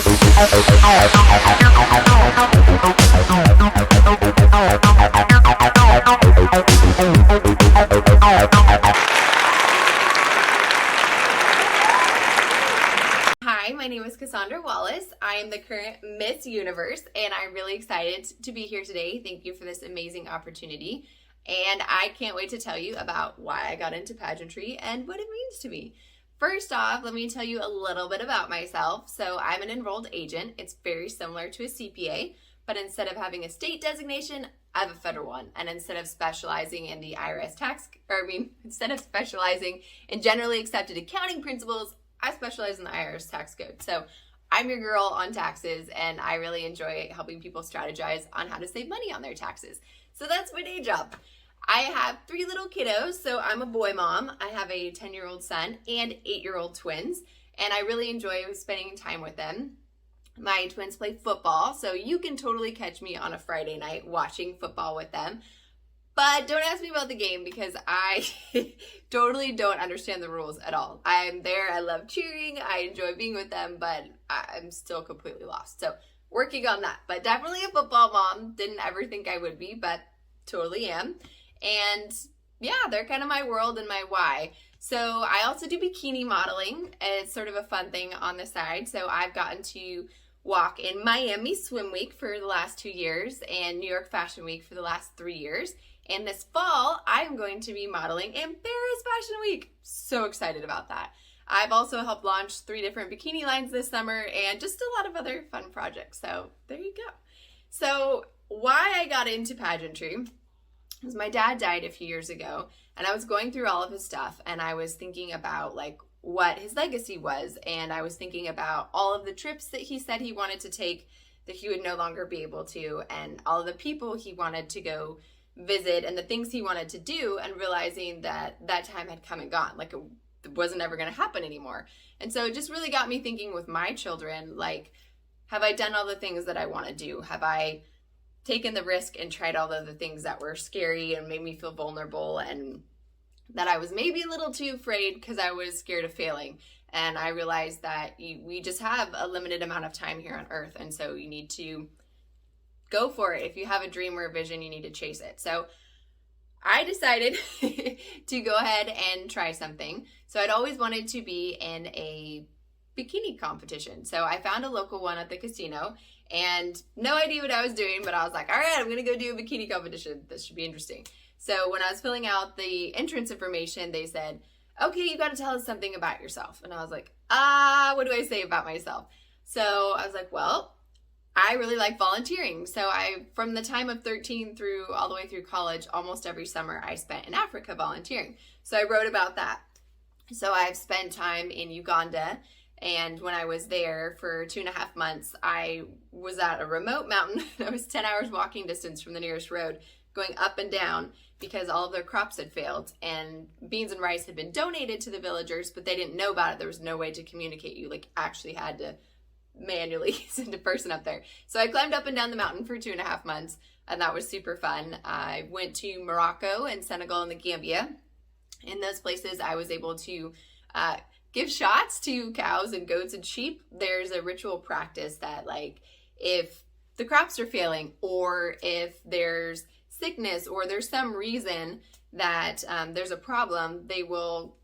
Hi, my name is Cassandra Wallace. I am the current Miss Universe, and I'm really excited to be here today. Thank you for this amazing opportunity. And I can't wait to tell you about why I got into pageantry and what it means to me. First off, let me tell you a little bit about myself. So I'm an enrolled agent. It's very similar to a CPA, but instead of having a state designation, I have a federal one. And instead of specializing in the IRS instead of specializing in generally accepted accounting principles, I specialize in the IRS tax code. So I'm your girl on taxes, and I really enjoy helping people strategize on how to save money on their taxes. So that's my day job. I have 3 little kiddos, so I'm a boy mom. I have a 10-year-old son and 8-year-old twins, and I really enjoy spending time with them. My twins play football, so you can totally catch me on a Friday night watching football with them. But don't ask me about the game because I totally don't understand the rules at all. I'm there, I love cheering, I enjoy being with them, but I'm still completely lost. So working on that, but definitely a football mom. Didn't ever think I would be, but totally am. And yeah, they're kind of my world and my why. So I also do bikini modeling. It's sort of a fun thing on the side. So I've gotten to walk in Miami Swim Week for the last 2 years and New York Fashion Week for the last 3 years. And this fall, I'm going to be modeling in Paris Fashion Week. So excited about that. I've also helped launch 3 different bikini lines this summer and just a lot of other fun projects. So there you go. So why I got into pageantry was my dad died a few years ago, and I was going through all of his stuff, and I was thinking about like what his legacy was, and I was thinking about all of the trips that he said he wanted to take that he would no longer be able to, and all of the people he wanted to go visit and the things he wanted to do, and realizing that that time had come and gone, like it wasn't ever going to happen anymore. And so it just really got me thinking with my children, like, have I done all the things that I want to do? Have I taken the risk and tried all of the things that were scary and made me feel vulnerable, and that I was maybe a little too afraid because I was scared of failing? And I realized that we just have a limited amount of time here on earth, and so you need to go for it. If you have a dream or a vision, you need to chase it. So I decided to go ahead and try something. So I'd always wanted to be in a bikini competition. So I found a local one at the casino and no idea what I was doing, but I was like, all right, I'm going to go do a bikini competition. This should be interesting. So when I was filling out the entrance information, they said, okay, you got to tell us something about yourself. And I was like, what do I say about myself? So I was like, well, I really like volunteering. So from the time of 13 through all the way through college, almost every summer I spent in Africa volunteering. So I wrote about that. So I've spent time in Uganda, and when I was there for 2.5 months, I was at a remote mountain. I was 10 hours walking distance from the nearest road, going up and down because all of their crops had failed, and beans and rice had been donated to the villagers, but they didn't know about it. There was no way to communicate. You actually had to manually send a person up there. So I climbed up and down the mountain for 2.5 months, and that was super fun. I went to Morocco and Senegal and the Gambia. In those places, I was able to give shots to cows and goats and sheep. There's a ritual practice that, if the crops are failing, or if there's sickness, or there's some reason that there's a problem, they will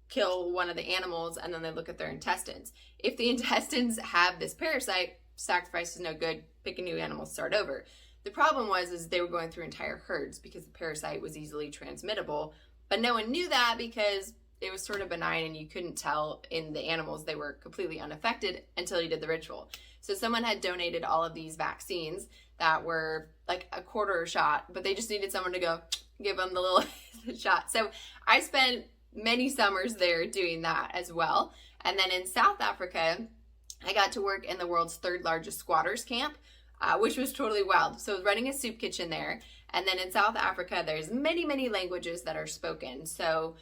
kill one of the animals and then they look at their intestines. If the intestines have this parasite, sacrifice is no good, pick a new animal, start over. The problem was they were going through entire herds because the parasite was easily transmittable, but no one knew that because it was sort of benign and you couldn't tell in the animals. They were completely unaffected until you did the ritual. So someone had donated all of these vaccines that were like a quarter shot, but they just needed someone to go give them the little shot. So I spent many summers there doing that as well. And then in South Africa, I got to work in the world's 3rd largest squatters camp, which was totally wild. So I was running a soup kitchen there. And then in South Africa, there's many, many languages that are spoken. So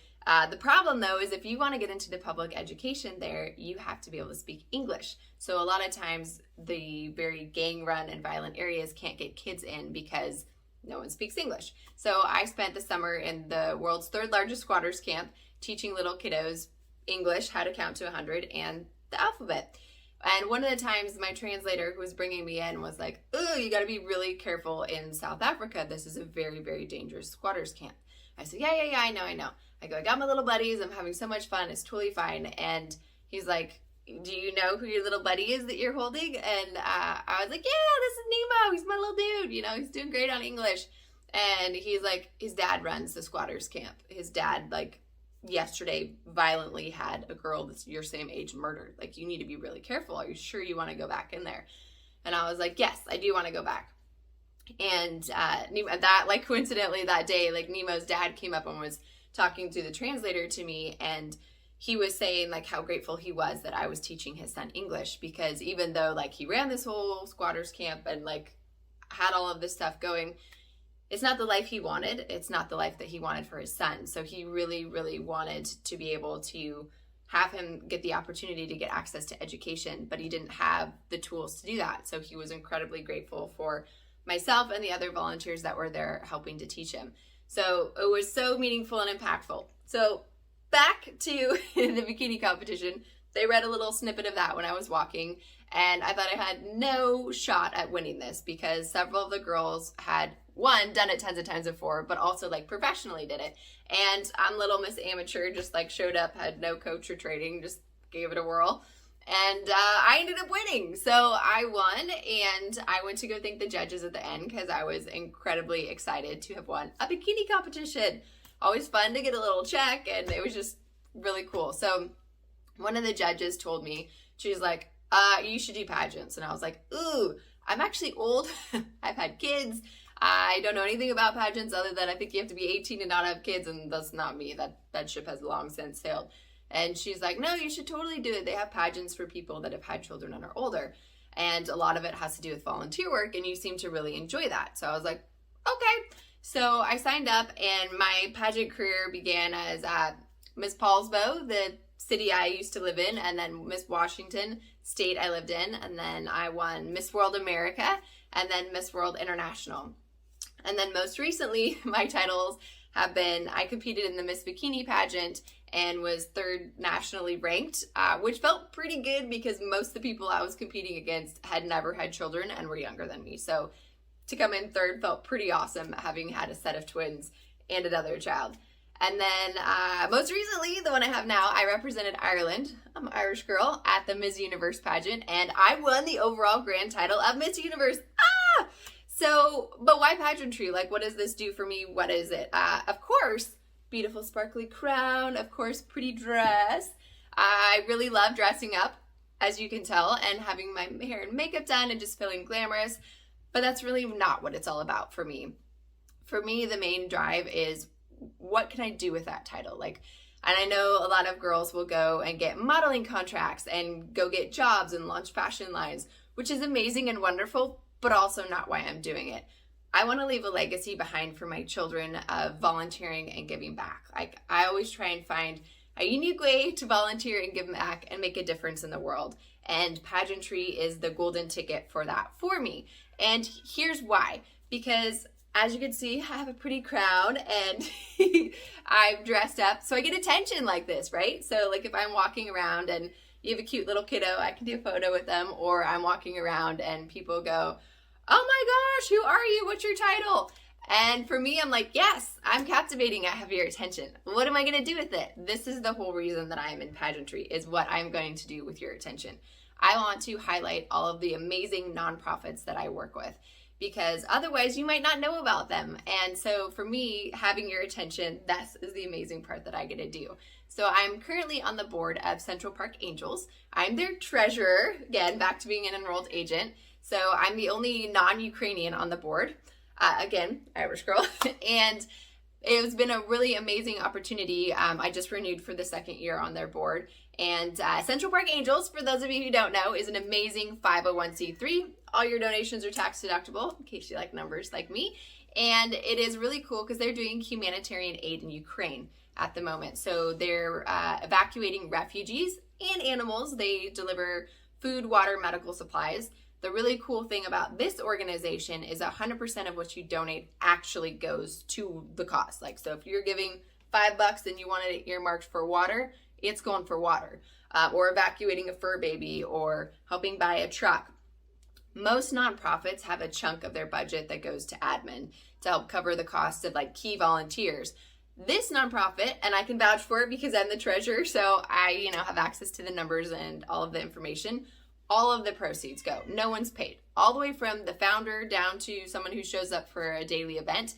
the problem, though, is if you want to get into the public education there, you have to be able to speak English. So a lot of times the very gang-run and violent areas can't get kids in because no one speaks English. So I spent the summer in the world's 3rd largest squatters camp teaching little kiddos English, how to count to 100, and the alphabet. And one of the times my translator who was bringing me in was like, oh, you got to be really careful in South Africa. This is a very, very dangerous squatters camp. I said, yeah, I know. I go, I got my little buddies. I'm having so much fun. It's totally fine. And he's like, do you know who your little buddy is that you're holding? And I was like, yeah, this is Nemo. He's my little dude. You know, he's doing great on English. And he's like, his dad runs the squatters camp. His dad, like, yesterday violently had a girl that's your same age murdered. Like, you need to be really careful. Are you sure you want to go back in there? And I was like, yes, I do want to go back. And that, like, coincidentally that day, like, Nemo's dad came up and was talking to the translator to me, and he was saying, like, how grateful he was that I was teaching his son English, because even though, like, he ran this whole squatters camp and, like, had all of this stuff going, it's not the life he wanted. It's not the life that he wanted for his son. So he really, really wanted to be able to have him get the opportunity to get access to education, but he didn't have the tools to do that. So he was incredibly grateful for myself and the other volunteers that were there helping to teach him. So it was so meaningful and impactful. So back to the bikini competition, they read a little snippet of that when I was walking, and I thought I had no shot at winning this because several of the girls had, one, done it tons of times before, but also, like, professionally did it. And I'm little Miss Amateur, just, like, showed up, had no coach or training, just gave it a whirl. And I ended up winning. So I won, and I went to go thank the judges at the end because I was incredibly excited to have won a bikini competition. Always fun to get a little check, and it was just really cool. So one of the judges told me, she was like, you should do pageants. And I was like, ooh, I'm actually old. I've had kids. I don't know anything about pageants other than I think you have to be 18 and not have kids, and that's not me. That ship has long since sailed. And she's like, no, you should totally do it. They have pageants for people that have had children and are older. And a lot of it has to do with volunteer work, and you seem to really enjoy that. So I was like, okay. So I signed up, and my pageant career began as Miss Paulsbo, the city I used to live in, and then Miss Washington state I lived in, and then I won Miss World America, and then Miss World International. And then most recently, my titles have been, I competed in the Miss Bikini pageant and was third nationally ranked, which felt pretty good because most of the people I was competing against had never had children and were younger than me. So to come in third felt pretty awesome, having had a set of twins and another child. And then most recently, the one I have now, I represented Ireland. I'm an Irish girl at the Miss Universe pageant, and I won the overall grand title of Miss Universe. So, but why pageantry? Like, what does this do for me? What is it? Of course, beautiful sparkly crown. Of course, pretty dress. I really love dressing up, as you can tell, and having my hair and makeup done and just feeling glamorous. But that's really not what it's all about for me. For me, the main drive is, what can I do with that title? Like, and I know a lot of girls will go and get modeling contracts and go get jobs and launch fashion lines, which is amazing and wonderful, but also not why I'm doing it. I want to leave a legacy behind for my children of volunteering and giving back. Like, I always try and find a unique way to volunteer and give back and make a difference in the world. And pageantry is the golden ticket for that for me. And here's why. Because as you can see, I have a pretty crown and I'm dressed up, so I get attention like this, right? So like if I'm walking around and you have a cute little kiddo, I can do a photo with them, or I'm walking around and people go, oh my gosh, who are you? What's your title? And for me, I'm like, yes, I'm captivating. I have your attention. What am I going to do with it? This is the whole reason that I am in pageantry, is what I'm going to do with your attention. I want to highlight all of the amazing nonprofits that I work with, because otherwise you might not know about them. And so for me, having your attention, that is the amazing part that I get to do. So I'm currently on the board of Central Park Angels. I'm their treasurer, again, back to being an enrolled agent. So I'm the only non-Ukrainian on the board. Again, Irish girl. And it's been a really amazing opportunity. I just renewed for the second year on their board. And Central Park Angels, for those of you who don't know, is an amazing 501c3. All your donations are tax deductible, in case you like numbers like me. And it is really cool because they're doing humanitarian aid in Ukraine at the moment. So they're evacuating refugees and animals. They deliver food, water, medical supplies. The really cool thing about this organization is 100% of what you donate actually goes to the cause. Like, so if you're giving $5 and you wanted it earmarked for water, it's going for water. or evacuating a fur baby, or helping buy a truck. Most nonprofits have a chunk of their budget that goes to admin to help cover the cost of like key volunteers. This nonprofit, and I can vouch for it because I'm the treasurer, so I, have access to the numbers and all of the information. All of the proceeds go. No one's paid. All the way from the founder down to someone who shows up for a daily event,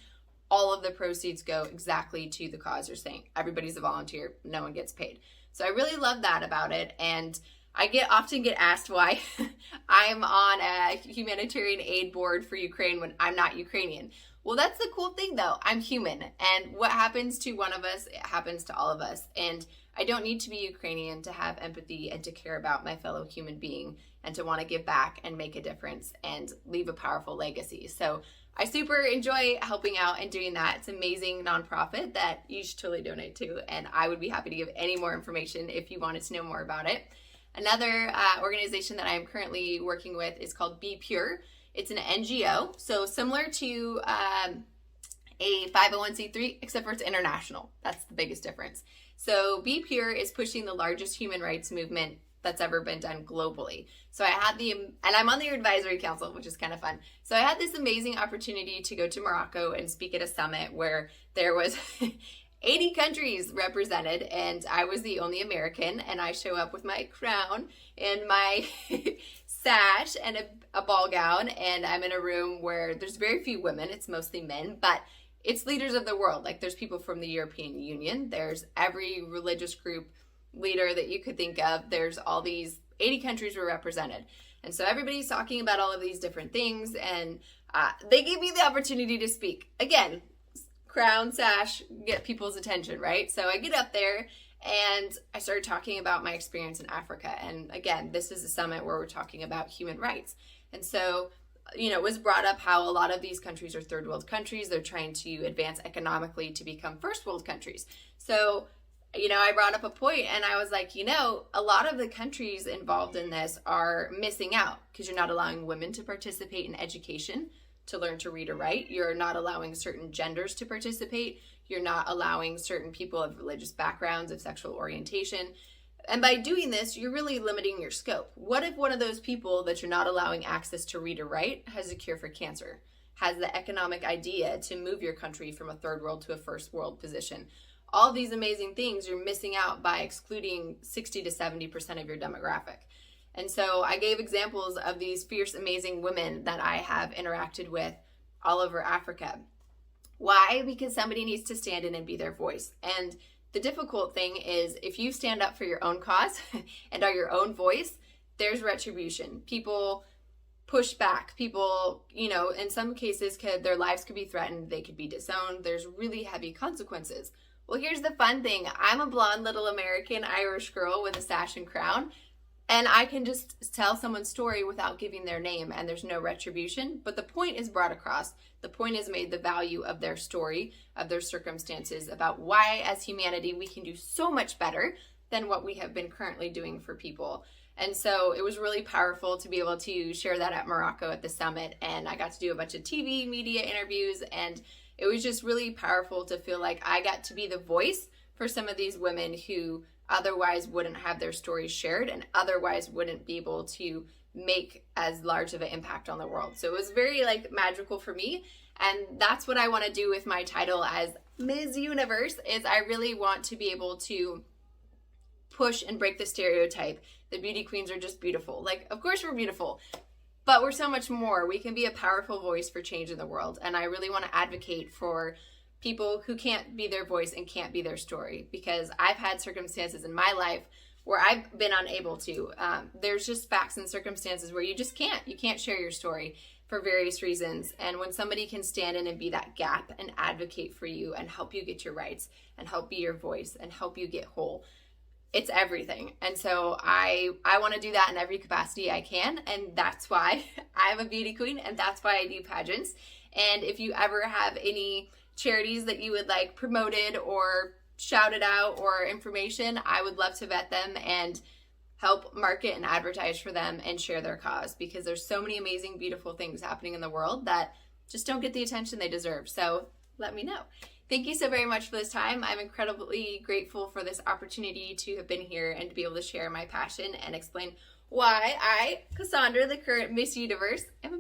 all of the proceeds go exactly to the cause you're saying. Everybody's a volunteer. No one gets paid. So I really love that about it. And I often get asked why I'm on a humanitarian aid board for Ukraine when I'm not Ukrainian. Well, that's the cool thing though. I'm human, and what happens to one of us, it happens to all of us. And I don't need to be Ukrainian to have empathy and to care about my fellow human being and to want to give back and make a difference and leave a powerful legacy. So I super enjoy helping out and doing that. It's an amazing nonprofit that you should totally donate to, and I would be happy to give any more information if you wanted to know more about it. Another organization that I'm currently working with is called Be Pure. It's an NGO, so similar to a 501c3, except for it's international. That's the biggest difference. So Be Pure is pushing the largest human rights movement that's ever been done globally. So I had and I'm on the advisory council, which is kind of fun. So I had this amazing opportunity to go to Morocco and speak at a summit where there was 80 countries represented, and I was the only American, and I show up with my crown and my sash and a ball gown, and I'm in a room where there's very few women. It's mostly men, but it's leaders of the world. Like, there's people from the European Union. There's every religious group leader that you could think of. There's all these 80 countries were represented. And so everybody's talking about all of these different things, and they gave me the opportunity to speak. Again, crown, sash, get people's attention, right? So I get up there and I started talking about my experience in Africa. And again, this is a summit where we're talking about human rights. And so, it was brought up how a lot of these countries are third world countries. They're trying to advance economically to become first world countries. So, I brought up a point and I was like, a lot of the countries involved in this are missing out because you're not allowing women to participate in education, to learn to read or write. You're not allowing certain genders to participate. You're not allowing certain people of religious backgrounds, of sexual orientation. And by doing this, you're really limiting your scope. What if one of those people that you're not allowing access to read or write has a cure for cancer, has the economic idea to move your country from a third world to a first world position? All these amazing things you're missing out by excluding 60 to 70% of your demographic. And so I gave examples of these fierce, amazing women that I have interacted with all over Africa. Why? Because somebody needs to stand in and be their voice. And the difficult thing is if you stand up for your own cause and are your own voice, there's retribution. People push back. People, in some cases, their lives could be threatened. They could be disowned. There's really heavy consequences. Well, here's the fun thing. I'm a blonde little American Irish girl with a sash and crown. And I can just tell someone's story without giving their name, and there's no retribution. But the point is brought across. The point is made the value of their story, of their circumstances, about why as humanity we can do so much better than what we have been currently doing for people. And so it was really powerful to be able to share that at Morocco at the summit. And I got to do a bunch of TV, media interviews, and it was just really powerful to feel like I got to be the voice for some of these women who otherwise wouldn't have their stories shared and otherwise wouldn't be able to make as large of an impact on the world. So it was very magical for me. And that's what I want to do with my title as Ms. Universe, is I really want to be able to push and break the stereotype that beauty queens are just beautiful. Of course we're beautiful, but we're so much more. We can be a powerful voice for change in the world. And I really want to advocate for people who can't be their voice and can't be their story, because I've had circumstances in my life where I've been unable to. There's just facts and circumstances where you just can't. You can't share your story for various reasons. And when somebody can stand in and be that gap and advocate for you and help you get your rights and help be your voice and help you get whole, it's everything. And so I want to do that in every capacity I can. And that's why I'm a beauty queen, and that's why I do pageants. And if you ever have any charities that you would like promoted or shouted out or information, I would love to vet them and help market and advertise for them and share their cause, because there's so many amazing, beautiful things happening in the world that just don't get the attention they deserve. So let me know. Thank you so very much for this time. I'm incredibly grateful for this opportunity to have been here and to be able to share my passion and explain why I, Cassandra, the current Miss Universe, am a